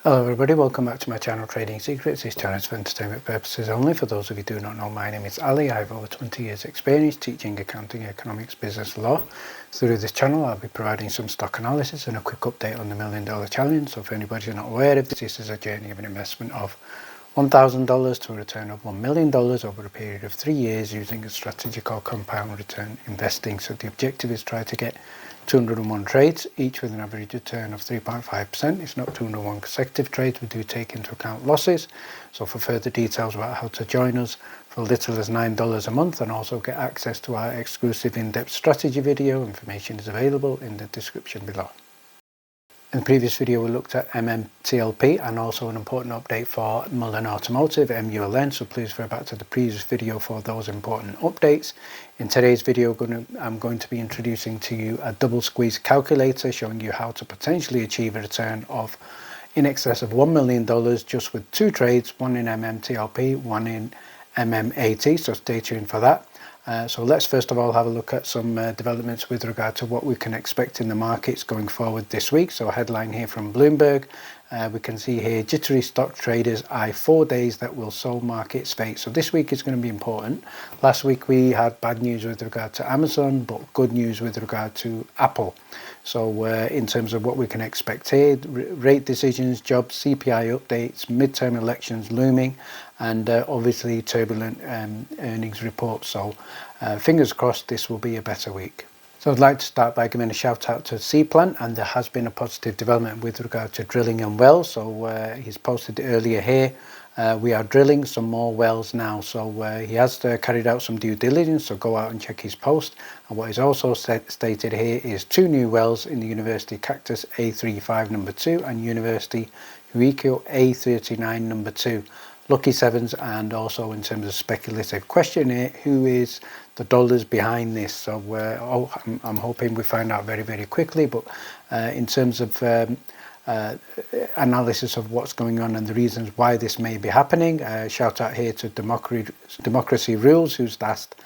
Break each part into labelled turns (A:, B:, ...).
A: Hello everybody, welcome back to my channel Trading Secrets. This channel is for entertainment purposes only. For those of you who do not know, my name is Ali. I have over 20 years experience teaching accounting, economics, business, law. Through this channel I'll be providing some stock analysis and a quick update on the $1 Million Challenge. So if anybody's not aware of this, this is a journey of an investment of $1,000 to a return of $1 million over a period of 3 years using a strategy called compound return investing. So the objective is try to get 201 trades, each with an average return of 3.5%. It's not 201 consecutive trades, we do take into account losses. So for further details about how to join us for little as $9 a month and also get access to our exclusive in-depth strategy video, information is available in the description below. In the previous video we looked at MMTLP and also an important update for Mullen Automotive, MULN, so please refer back to the previous video for those important updates. In today's video I'm going to be introducing to you a double squeeze calculator showing you how to potentially achieve a return of in excess of $1 million just with 2 trades, one in MMTLP, one in MMAT, so stay tuned for that. So let's first of all have a look at some developments with regard to what we can expect in the markets going forward this week. So a headline here from Bloomberg, we can see here jittery stock traders eye 4 days that will solve markets fate. So this week is going to be important. Last week we had bad news with regard to Amazon, but good news with regard to Apple. So in terms of what we can expect here, rate decisions, jobs, CPI updates, midterm elections looming, and obviously turbulent earnings reports. So fingers crossed this will be a better week. So I'd like to start by giving a shout out to Seaplant, and there has been a positive development with regard to drilling and wells. So he's posted earlier here, we are drilling some more wells now. So he has carried out some due diligence, so go out and check his post. And what is also stated here is 2 new wells in the University Cactus A35 number 2 and University Huico A39 number 2. Lucky sevens, and also in terms of speculative question here, who is the dollars behind this? So I'm hoping we find out very, very quickly, but in terms of analysis of what's going on and the reasons why this may be happening, shout out here to Democracy Rules, who's asked,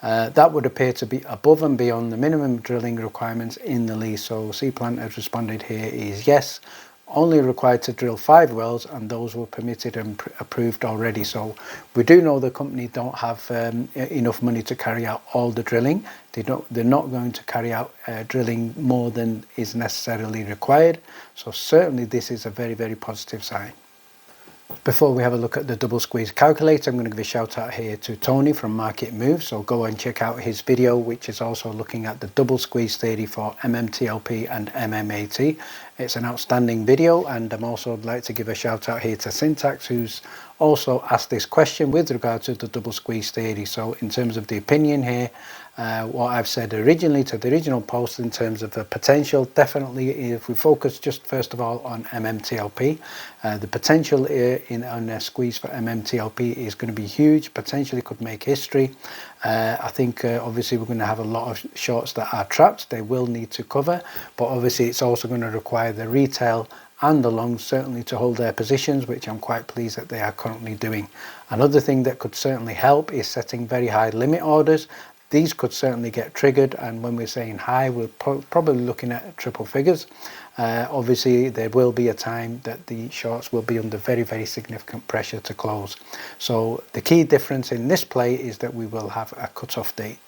A: that would appear to be above and beyond the minimum drilling requirements in the lease. So Seaplant has responded here is yes, only required to drill 5 wells, and those were permitted and approved already. So we do know the company don't have enough money to carry out all the drilling. They're not going to carry out drilling more than is necessarily required. So certainly this is a very, very positive sign. Before we have a look at the double squeeze calculator, I'm going to give a shout out here to Tony from Market Moves. So go and check out his video, which is also looking at the double squeeze theory for MMTLP and MMAT. It's an outstanding video, and I'm also like to give a shout out here to Syntax, who's also asked this question with regard to the double squeeze theory. So in terms of the opinion here, what I've said originally to the original post in terms of the potential, definitely if we focus just first of all on MMTLP, the potential on a squeeze for MMTLP is going to be huge, potentially could make history. I think obviously we're going to have a lot of shorts that are trapped, they will need to cover, but obviously it's also going to require the retail and the longs certainly to hold their positions, which I'm quite pleased that they are currently doing. Another thing that could certainly help is setting very high limit orders. These could certainly get triggered, and when we're saying high, we're probably looking at triple figures. Obviously there will be a time that the shorts will be under very, very significant pressure to close. So the key difference in this play is that we will have a cut-off date.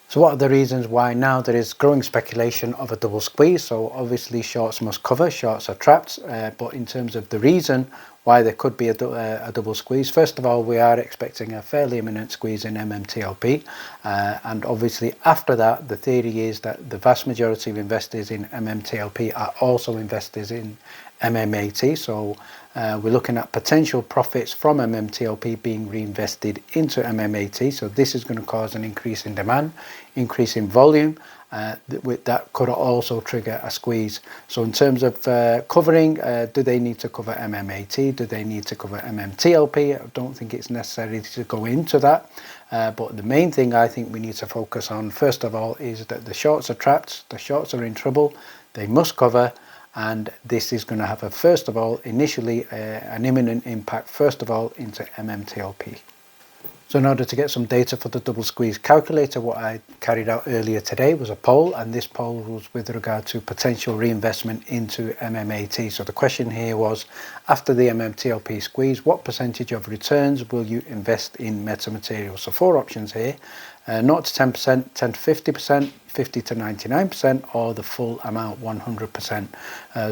A: So what are the reasons why now there is growing speculation of a double squeeze? So obviously shorts must cover, shorts are trapped, but in terms of the reason why there could be a double squeeze, first of all, we are expecting a fairly imminent squeeze in MMTLP, and obviously after that the theory is that the vast majority of investors in MMTLP are also investors in MMAT. So we're looking at potential profits from MMTLP being reinvested into MMAT. So this is going to cause an increase in demand, increase in volume. That could also trigger a squeeze. So in terms of covering, do they need to cover MMAT? Do they need to cover MMTLP? I don't think it's necessary to go into that. But the main thing I think we need to focus on, first of all, is that the shorts are trapped, the shorts are in trouble, they must cover, and this is going to have a, first of all, initially an imminent impact, first of all, into MMTLP. So in order to get some data for the double squeeze calculator, what I carried out earlier today was a poll, and this poll was with regard to potential reinvestment into MMAT. So the question here was, after the MMTLP squeeze, what percentage of returns will you invest in Metamaterials? So 4 options here, 0 to 10%, 10 to 50%, 50 to 99%, or the full amount, 100%.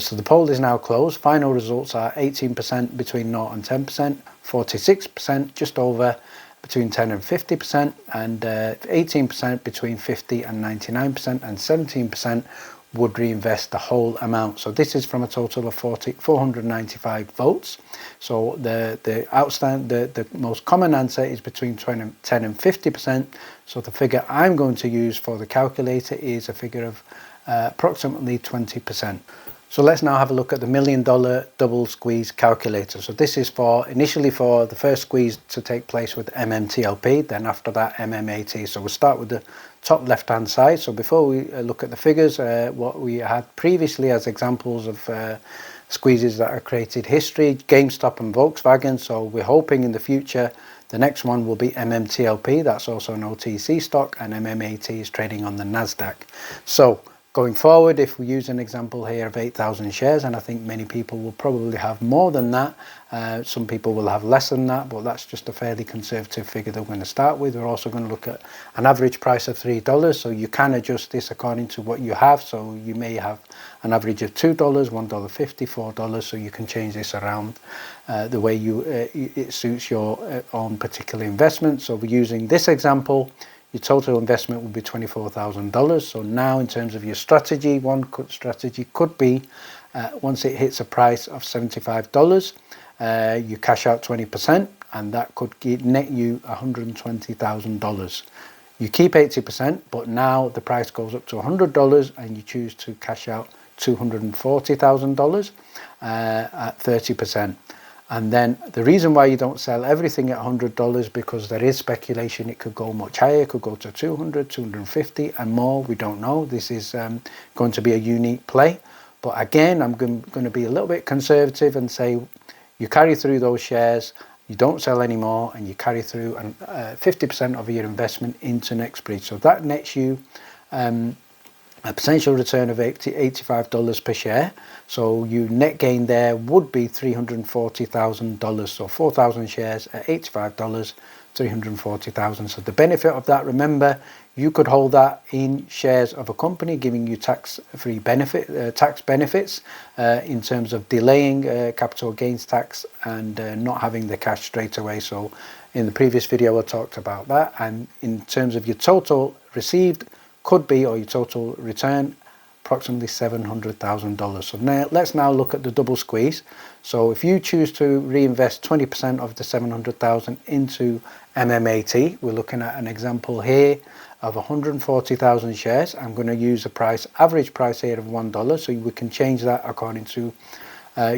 A: So the poll is now closed. Final results are 18% between 0 and 10%, 46% just over between 10 and 50%, and 18% between 50 and 99%, and 17% would reinvest the whole amount. So this is from a total of 495 votes. So the most common answer is between 10 and 50%. So the figure I'm going to use for the calculator is a figure of approximately 20%. So let's now have a look at the $1 million double squeeze calculator. So this is initially for the first squeeze to take place with MMTLP, then after that MMAT. So we'll start with the top left hand side. So before we look at the figures, what we had previously as examples of squeezes that have created history, GameStop and Volkswagen. So we're hoping in the future the next one will be MMTLP, that's also an OTC stock, and MMAT is trading on the NASDAQ. So going forward, if we use an example here of 8,000 shares, and I think many people will probably have more than that, some people will have less than that, but that's just a fairly conservative figure that we're going to start with. We're also going to look at an average price of $3, so you can adjust this according to what you have. So you may have an average of $2, $1.50, $4, so you can change this around the way it suits your own particular investment. So we're using this example. Your total investment will be $24,000. So now in terms of your strategy, one strategy could be once it hits a price of $75, you cash out 20%, and that could net you $120,000. You keep 80%, but now the price goes up to $100 and you choose to cash out $240,000 at 30%. And then the reason why you don't sell everything at $100, because there is speculation it could go much higher, it could go to 200, 250 and more. We don't know. This is going to be a unique play. But again, I'm going to be a little bit conservative and say you carry through those shares, you don't sell anymore, and you carry through 50% of your investment into next breach. So that nets you a potential return of $85 per share. So your net gain there would be $340,000. So 4,000 shares at $85, 340,000. So the benefit of that, remember, you could hold that in shares of a company, giving you tax-free tax benefits in terms of delaying capital gains tax and not having the cash straight away. So in the previous video, I talked about that. And in terms of your total received, could be, or your total return, approximately $700,000. So now let's look at the double squeeze. So if you choose to reinvest 20% of the $700,000 into MMAT, we're looking at an example here of 140,000 shares. I'm going to use a average price here of $1, so we can change that according to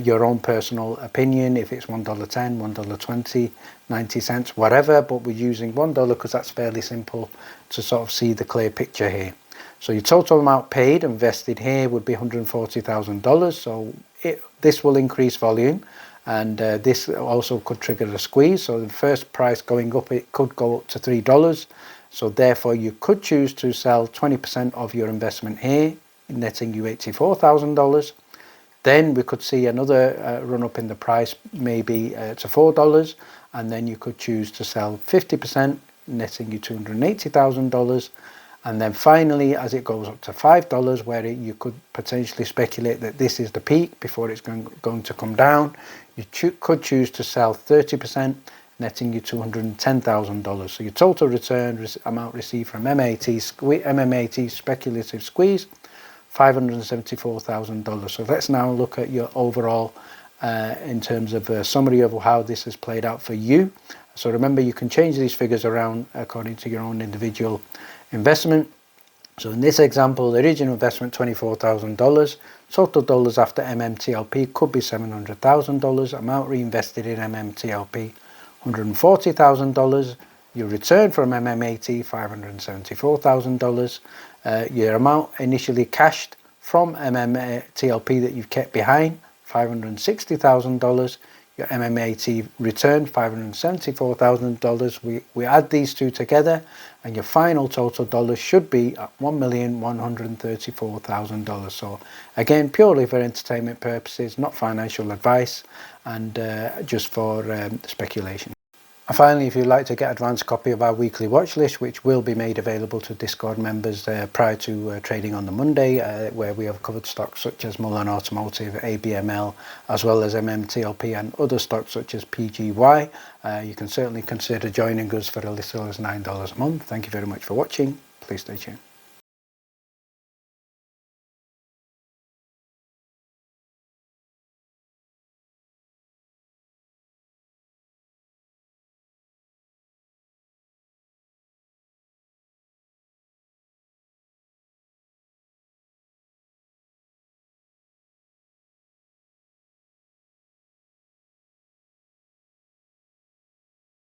A: your own personal opinion, if it's $1.10, $1.20, 90 cents, whatever, but we're using $1 because that's fairly simple to sort of see the clear picture here. So your total amount paid invested here would be $140,000. So this will increase volume, and this also could trigger a squeeze. So the first price going up, it could go up to $3. So therefore you could choose to sell 20% of your investment here, netting you $84,000. Then we could see another run up in the price, maybe to $4, and then you could choose to sell 50%, netting you $280,000. And then finally, as it goes up to $5, where you could potentially speculate that this is the peak before it's going to come down, you could choose to sell 30%, netting you $210,000. So your total return amount received from MMAT speculative squeeze, $574,000. So let's now look at your overall in terms of a summary of how this has played out for you. So remember, you can change these figures around according to your own individual investment. So in this example, the original investment $24,000, total dollars after MMTLP could be $700,000, amount reinvested in MMTLP $140,000, your return from MMAT $574,000, your amount initially cashed from MMTLP that you've kept behind $560,000, your MMAT return, $574,000. We add these two together and your final total dollars should be at $1,134,000. So again, purely for entertainment purposes, not financial advice, and just for speculation. And finally, if you'd like to get an advanced copy of our weekly watch list, which will be made available to Discord members prior to trading on the Monday, where we have covered stocks such as Mullen Automotive, ABML, as well as MMTLP and other stocks such as PGY, you can certainly consider joining us for as little as $9 a month. Thank you very much for watching. Please stay tuned.